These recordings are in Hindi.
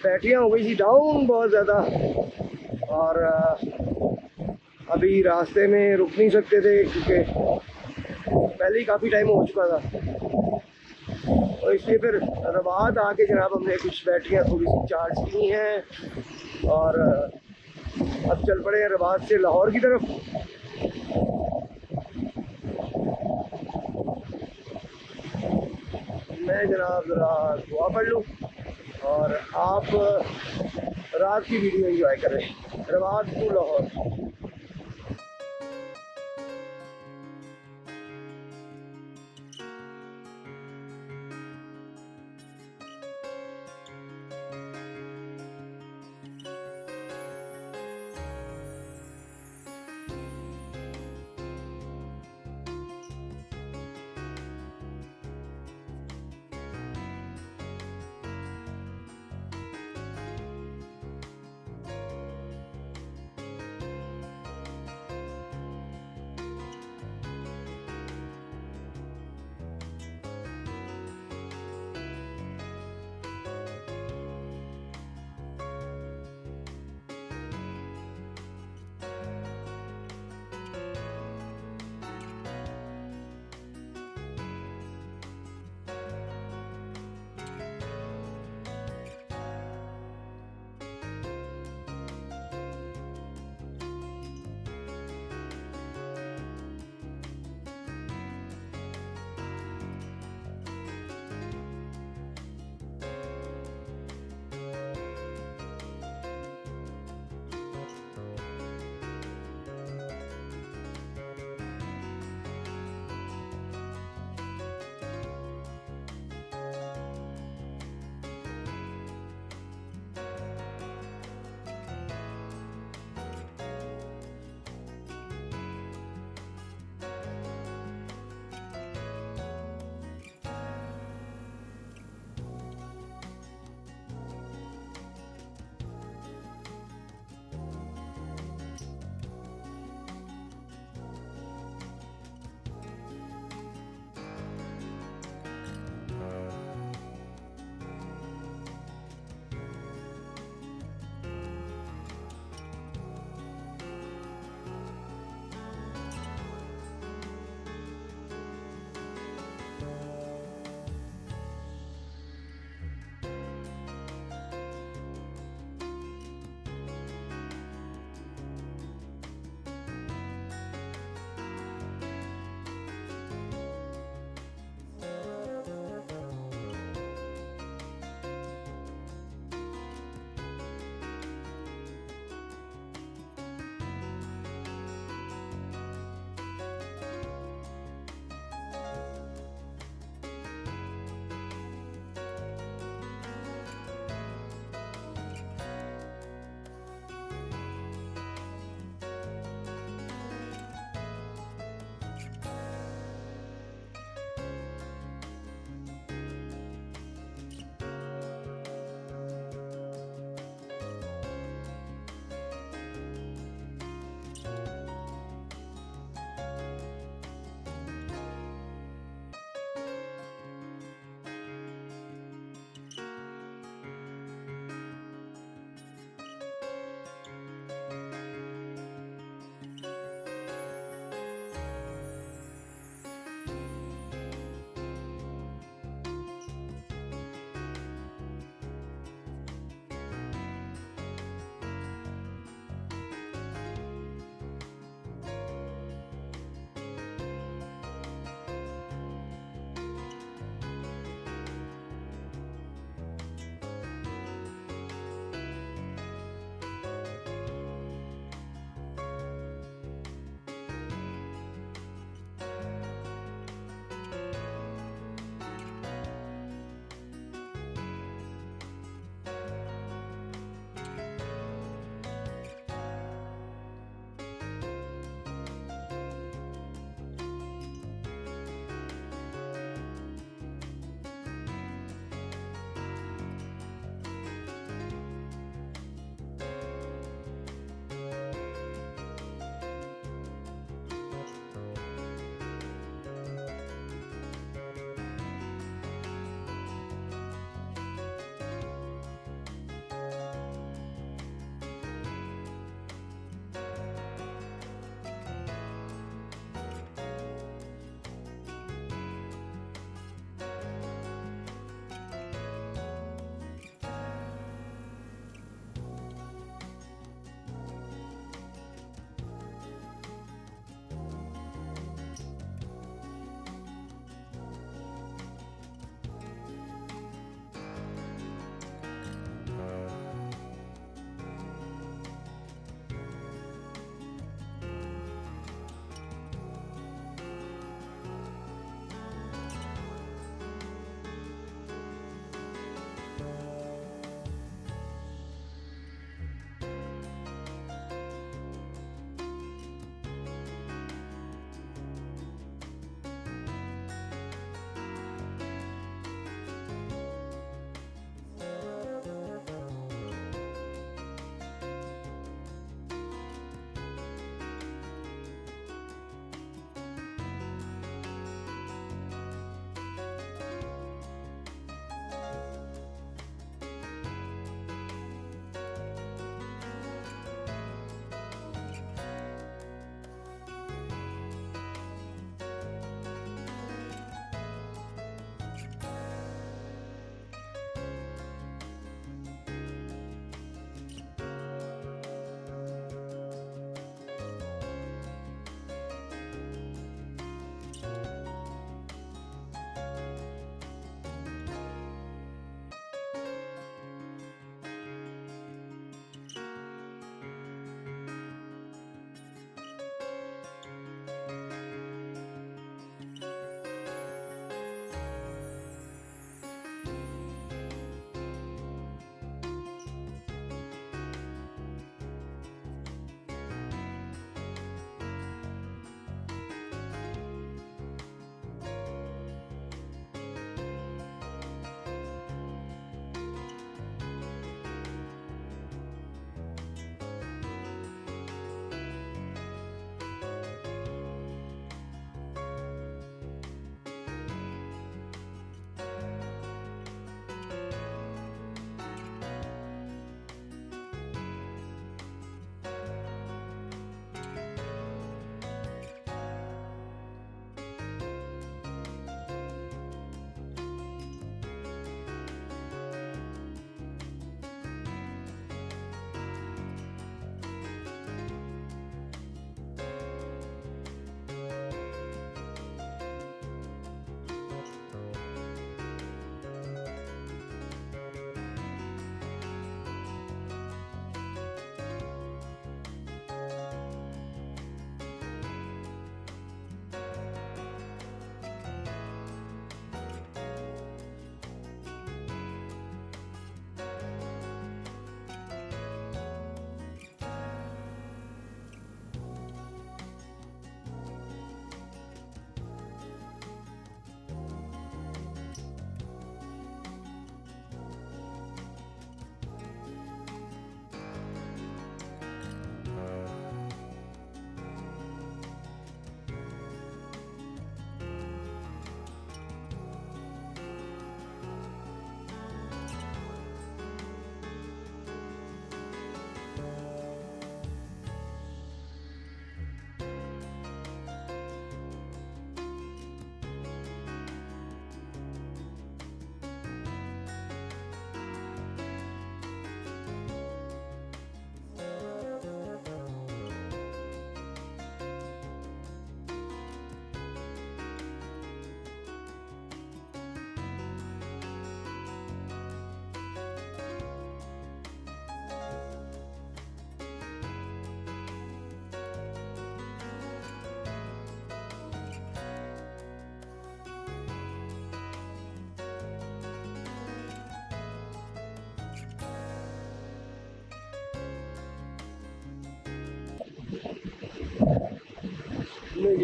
बैटरियाँ हो गई थी डाउन बहुत ज़्यादा, और अभी रास्ते में रुक नहीं सकते थे क्योंकि पहले ही काफ़ी टाइम हो चुका था। और इसलिए फिर रबात आके जनाब हमने कुछ बैटरियाँ थोड़ी सी चार्ज की हैं और अब चल पड़े हैं रबात से लाहौर की तरफ। मैं जनाब ज़रा दुआ पढ़ लूँ और आप रात की वीडियो एंजॉय करें। Rabat to Lahore.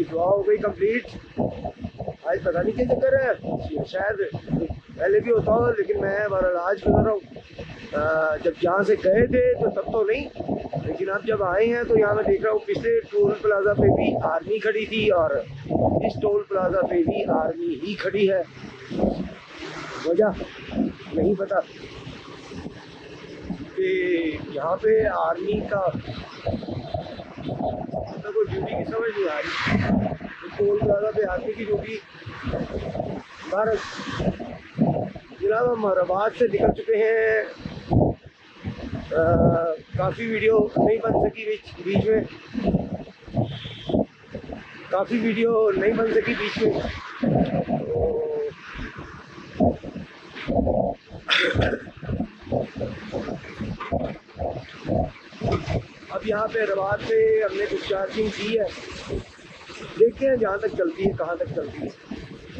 अभी दुआ हो गई कंप्लीट। आज पता नहीं क्या चक्कर है, शायद पहले भी होता हो, लेकिन मैं बहरहाल आज गुजर रहा हूँ। जब यहाँ से गए थे तो तब तो नहीं, लेकिन अब जब आए हैं तो यहाँ मैं देख रहा हूँ पिछले टोल प्लाजा पे भी आर्मी खड़ी थी और इस टोल प्लाजा पे भी आर्मी ही खड़ी है। वजह नहीं पता कि यहाँ पे आर्मी का कोई ड्यूटी की समझ नहीं आ रही। टोल प्लाजा पे आर्मी की ड्यूटी भारत जनाब हम रबात से निकल चुके हैं। काफ़ी वीडियो नहीं बन सकी बीच में, काफ़ी वीडियो नहीं बन सकी बीच में। अब यहाँ पे रबात पे हमने कुछ चार्जिंग की है, देखते हैं जहाँ तक चलती है, कहाँ तक चलती है।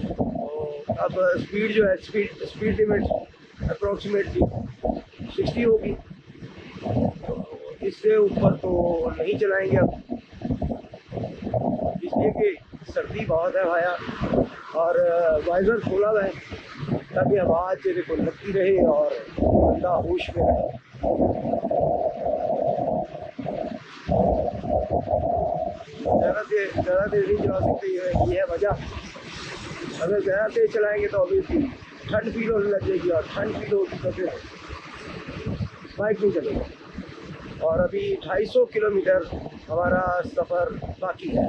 तो अब स्पीड जो है, स्पीड लिमिट अप्रोक्सीमेटली 60 होगी, तो इससे ऊपर तो नहीं चलाएंगे अब, इसलिए कि सर्दी बहुत है भाया। और वाइज़र खोला हुआ है ताकि आवाज़ चेहरे को लगती रहे और बंदा होश में रहे। ज़्यादा देर नहीं चला सकते, ये है वजह। अगर ज़्यादा तेज चलाएंगे तो ऑब्वियसली ठंड फील होने लग जाएगी, और ठंड फील होगी तो फिर बाइक नहीं चलेगा। और अभी 250 किलोमीटर हमारा सफ़र बाकी है।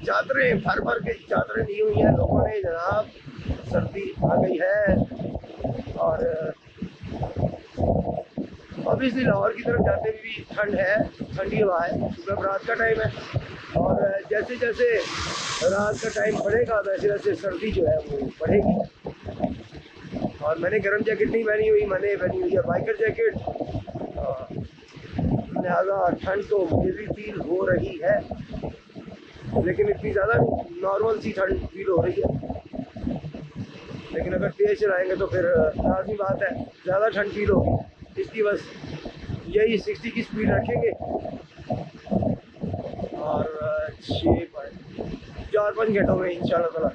चादरें भर के चादरें ली हुई हैं लोगों ने जनाब। सर्दी आ गई है और ऑब्वियसली लाहौर की तरफ जाते हुए भी ठंड है, ठंडी हवा है। सुबह रात का टाइम है और जैसे जैसे रात का टाइम बढ़ेगा वैसे वैसे सर्दी जो है वो बढ़ेगी। और मैंने गर्म जैकेट नहीं पहनी हुई, मैंने पहनी हुई है बाइकर जैकेट, लिहाजा ठंड तो मुझे भी फील हो रही है, लेकिन इतनी ज़्यादा नॉर्मल सी ठंड फील हो रही है। लेकिन अगर तेज़ चलाएंगे तो फिर लाज़मी बात है ज़्यादा ठंड फील होगी, इसकी बस यही 60 की स्पीड रखेंगे और 4-5 घंटों में इंशाल्लाह ताला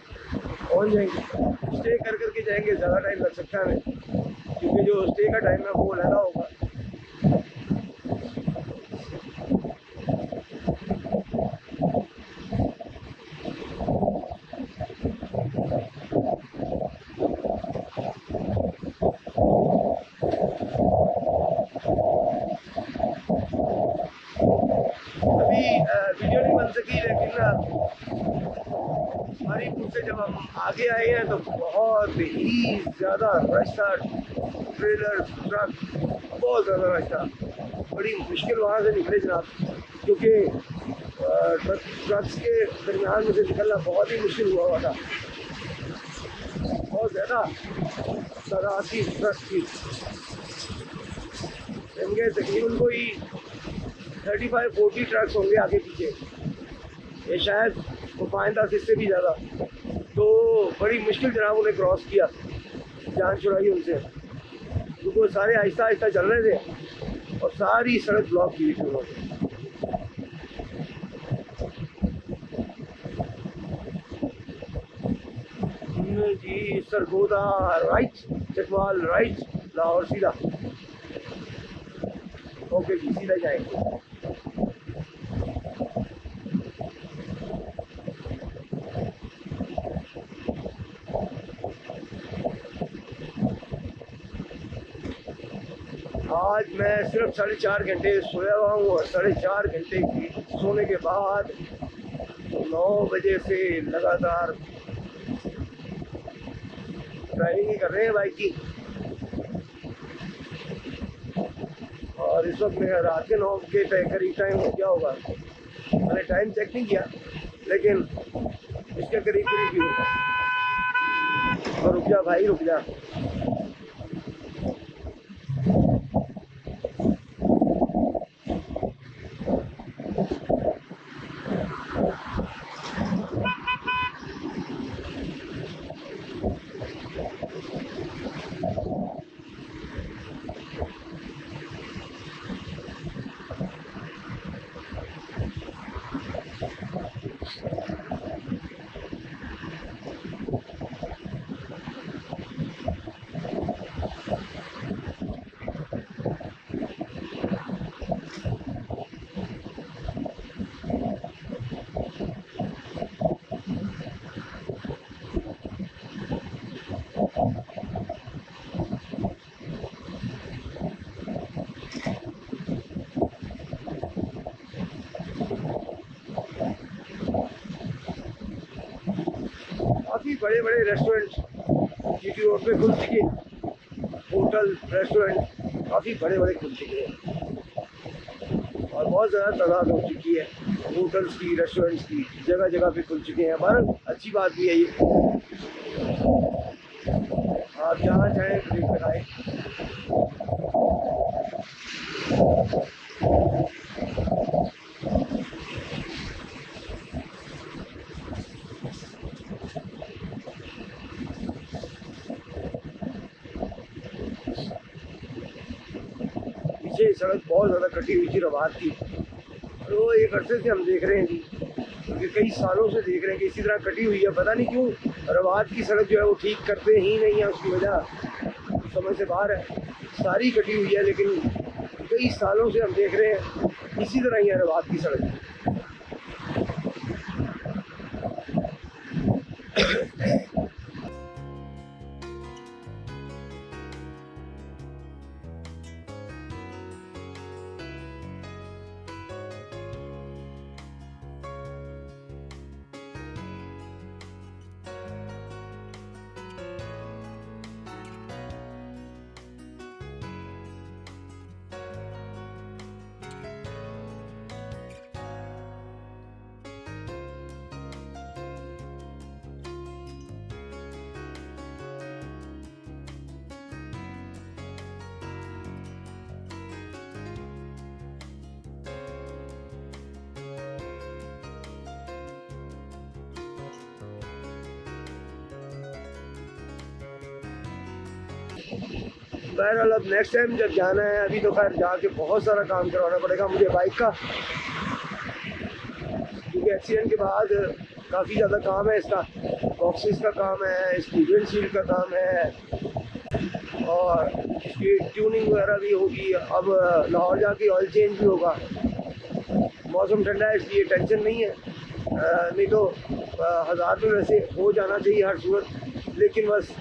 पहुँच जाएंगे। स्टे करके जाएंगे, ज़्यादा टाइम लग सकता है हमें, क्योंकि जो स्टे का टाइम है वो लगा होगा। वीडियो नहीं बन सकी, लेकिन हरीपुर से जब हम आगे आए हैं तो बहुत ही ज़्यादा रश था, ट्रेलर ट्रक बहुत ज़्यादा रश था। बड़ी मुश्किल वहाँ से निकले जनाब, क्योंकि ट्रक्स के दरमियान में से निकलना बहुत ही मुश्किल हुआ था। बहुत ज़्यादा तादाद थी ट्रक की, इनके तकरीबन कोई 35-40 ट्रक्स होंगे आगे पीछे, ये शायद वो 5-10 इससे भी ज़्यादा। तो बड़ी मुश्किल जनाब उन्हें क्रॉस किया, जान छुड़ाई उनसे, क्योंकि वो सारे आहिस्ता आहिस्ता चल रहे थे और सारी सड़क ब्लॉक की थी उन्होंने। जी सरगोदा राइट, चकवाल राइट, लाहौर सीधा। ओके जी, सीधा जाएंगे। आज मैं सिर्फ 4.5 घंटे सोया हुआ हूँ और 4.5 घंटे की सोने के बाद 9 बजे से लगातार ड्राइविंग कर रहे हैं बाइक की। और इस वक्त मेरा रात के 9 के करीब टाइम हो गया होगा, मैंने टाइम चेक नहीं किया, लेकिन इसके करीब करीब ही होगा। और रुक जा भाई रुक जा। काफ़ी बड़े बड़े रेस्टोरेंट जीटी रोड पे खुल चुके हैं, होटल रेस्टोरेंट काफ़ी बड़े बड़े खुल चुके हैं और बहुत ज़्यादा तादाद हो चुकी है होटल्स की, रेस्टोरेंट्स की, जगह जगह पे खुल चुके हैं। हमारा अच्छी बात भी है ये, आप जहाँ चाहें ब्रेक लगाएं। पीछे सड़क बहुत ज़्यादा कटी हुई थी रवात की, तो एक अरसे से हम देख रहे हैं जी, क्योंकि कई सालों से देख रहे हैं कि इसी तरह कटी हुई है। पता नहीं क्यों रवात की सड़क जो है वो ठीक करते ही नहीं है, उसकी वजह समझ से बाहर है, सारी कटी हुई है। लेकिन कई सालों से हम देख रहे हैं इसी तरह ही है रवात की सड़क। बहरहाल अब नेक्स्ट टाइम जब जाना है, अभी तो खैर जाके बहुत सारा काम करवाना पड़ेगा मुझे बाइक का, क्योंकि एक्सीडेंट के बाद काफ़ी ज़्यादा काम है इसका। बॉक्सेस का काम है, इसकी विंडशील्ड का काम है और इसकी ट्यूनिंग वगैरह भी होगी। अब लाहौर जाके ऑयल चेंज भी होगा। मौसम ठंडा है इसलिए टेंशन नहीं है, नहीं तो 1000 में वैसे हो जाना चाहिए हर सूरत, लेकिन बस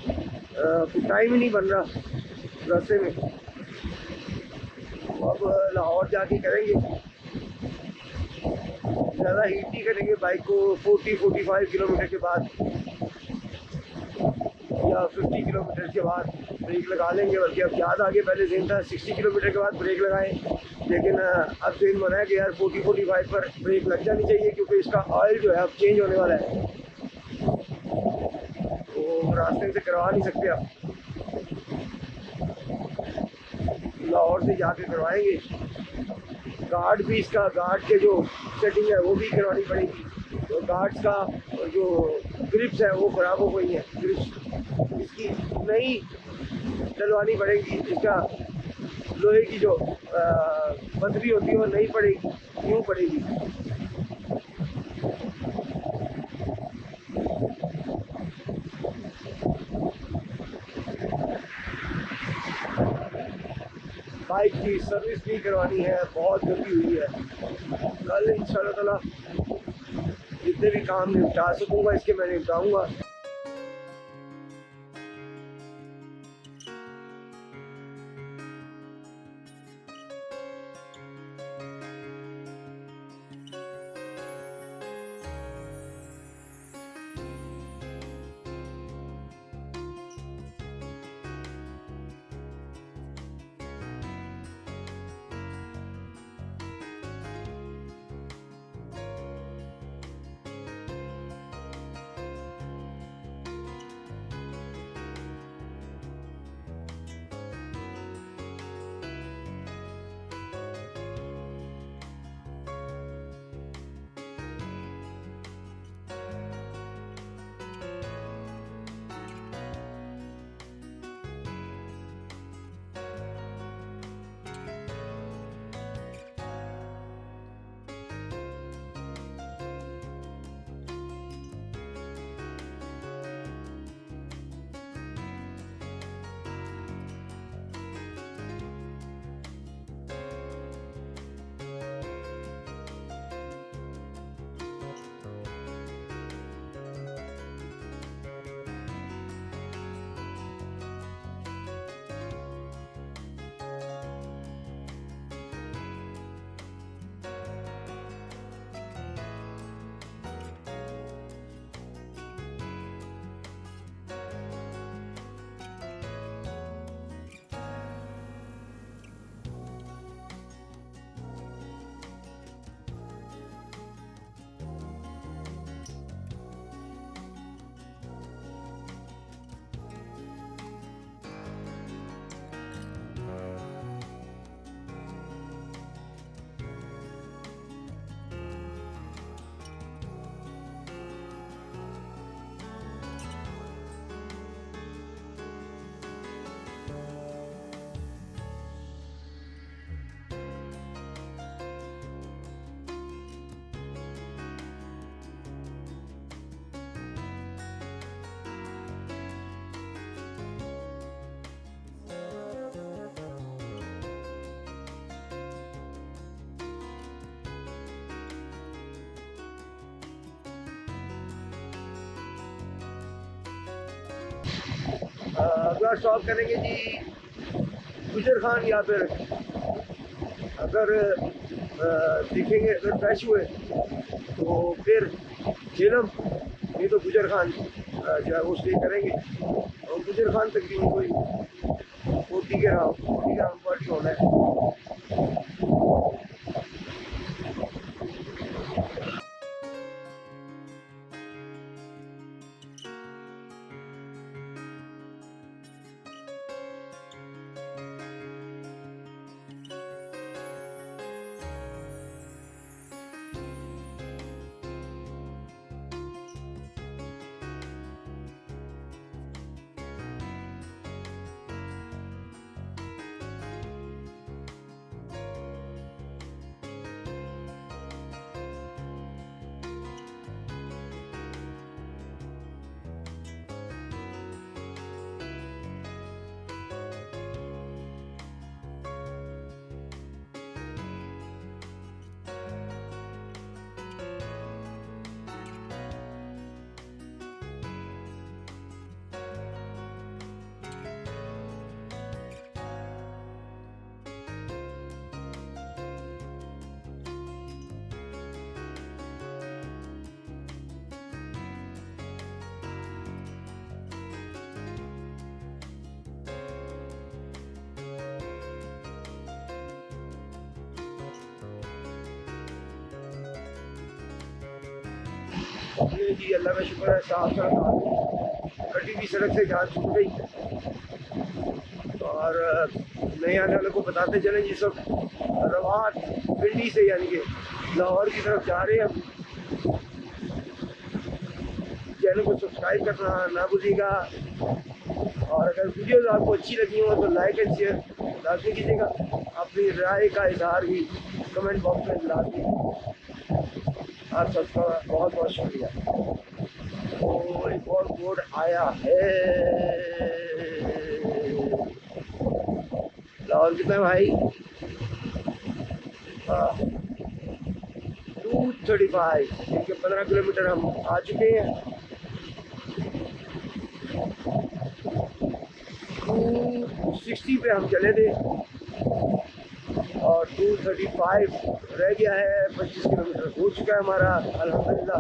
टाइम ही नहीं बन रहा रास्ते में। अब लाहौर जाके करेंगे, ज़्यादा हीट नहीं करेंगे बाइक को। 40-45 किलोमीटर के बाद या 50 किलोमीटर के बाद ब्रेक लगा लेंगे। बल्कि अब याद आगे पहले दिन था 60 किलोमीटर के बाद ब्रेक लगाएं, लेकिन अब दिन बना है कि यार 40-45 पर ब्रेक लग जानी चाहिए, क्योंकि इसका ऑयल जो है अब चेंज होने वाला है, तो रास्ते से करवा नहीं सकते। अब लाहौर से जाके करवाएंगे। गार्ड भी, इसका गार्ड के जो सेटिंग है वो भी करवानी पड़ेगी। तो गार्ड्स का जो ग्रिप्स है वो ख़राब हो गई हैं, ग्रिप्स इसकी नई डलवानी पड़ेगी। इसका लोहे की जो पतरी होती है वो नहीं पड़ेगी, यूँ पड़ेगी। बाइक की सर्विस भी करवानी है, बहुत गंदी हुई है। कल इंशाल्लाह ताला जितने भी काम निपटा सकूँगा इसके मैं निपटाऊँगा। अगला स्टॉप करेंगे जी गुजर खान, या फिर अगर दिखेंगे, अगर फ्रेश हुए तो फिर झेलम, नहीं तो गुजर खान जो है वो स्टे करेंगे। और गुजर खान तकरीबन कोई 40 के राउंड पार्टी होना है। ये जी अल्लाह का शुक्र है, साफ सड़क आ गई, कटी हुई सड़क से जान छूट गई। और नए आने वाले को बताते चलें जी, सब रवात पिंडी से यानी कि लाहौर की तरफ जा रहे हैं हम। चैनल को सब्सक्राइब करना ना भूलिएगा, और अगर वीडियोस आपको अच्छी लगी हो तो लाइक एंड शेयर लाजमी कीजिएगा। अपनी राय का इजहार भी कमेंट बॉक्स में लाजमी। आप सबका बहुत बहुत शुक्रिया। तो एक और बोर्ड आया है, लाहौर कितना है भाई? 235, इनके 15 किलोमीटर हम आ चुके हैं। 260 पे हम चले थे और 235 रह गया है। 25 किलोमीटर हो चुका है हमारा, अल्हम्दुलिल्लाह।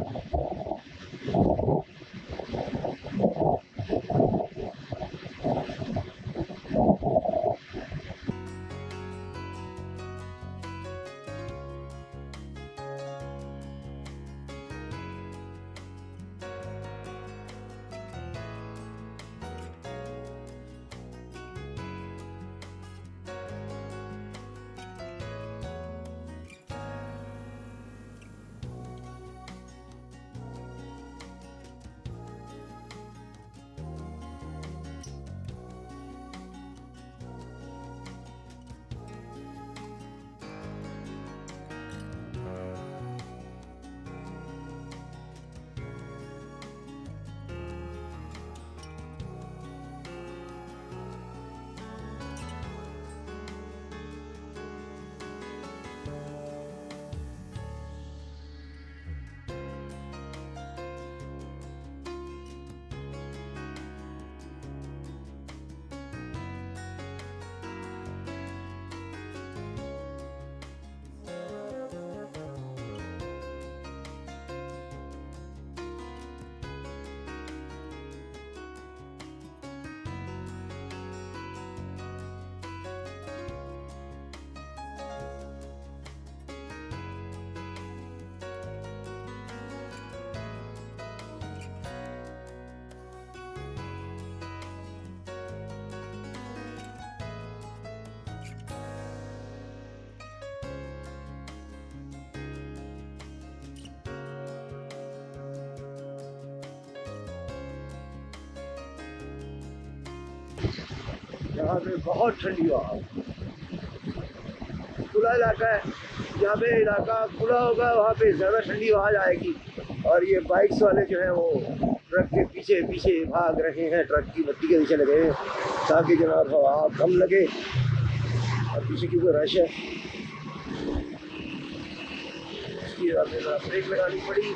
यहाँ पे बहुत ठंडी हवा, खुला इलाका है। जहाँ पे इलाका खुला होगा वहाँ पे ज़्यादा ठंडी हवा आएगी। और ये बाइक्स वाले जो हैं वो ट्रक के पीछे पीछे भाग रहे हैं, ट्रक की बत्ती के नीचे लगे हैं ताकि जनाब हवा कम लगे। और पीछे क्योंकि रश है इसकी ब्रेक लगानी पड़ी।